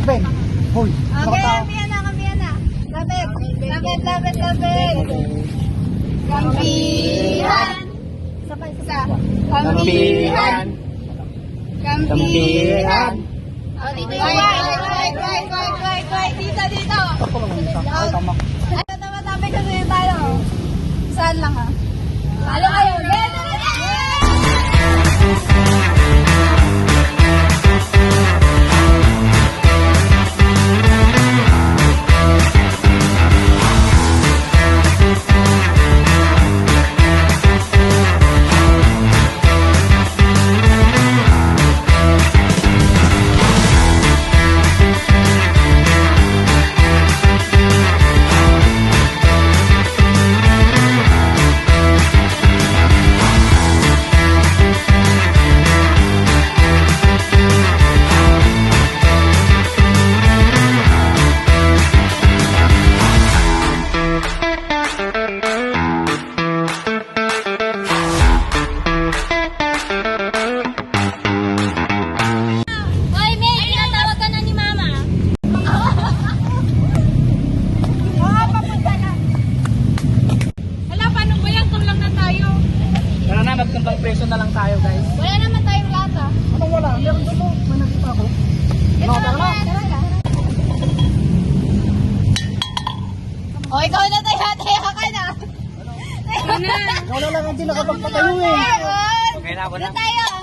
Ben. Hoy. Okay, kami na. Lapit. Kampihan. Isa. Kampihan. Oh, dito yung Dito. Tama-tama kasi tayo. Saan lang ha? Halo kayo. Magkambang preso na lang tayo, guys. Wala naman tayong lata. Anong wala? Meron dito. May nakita ako. O, ikaw na tayo. Tayo ka na. Ikaw na lang hindi nakapagpatayo eh. Okay na ako na. Tayo.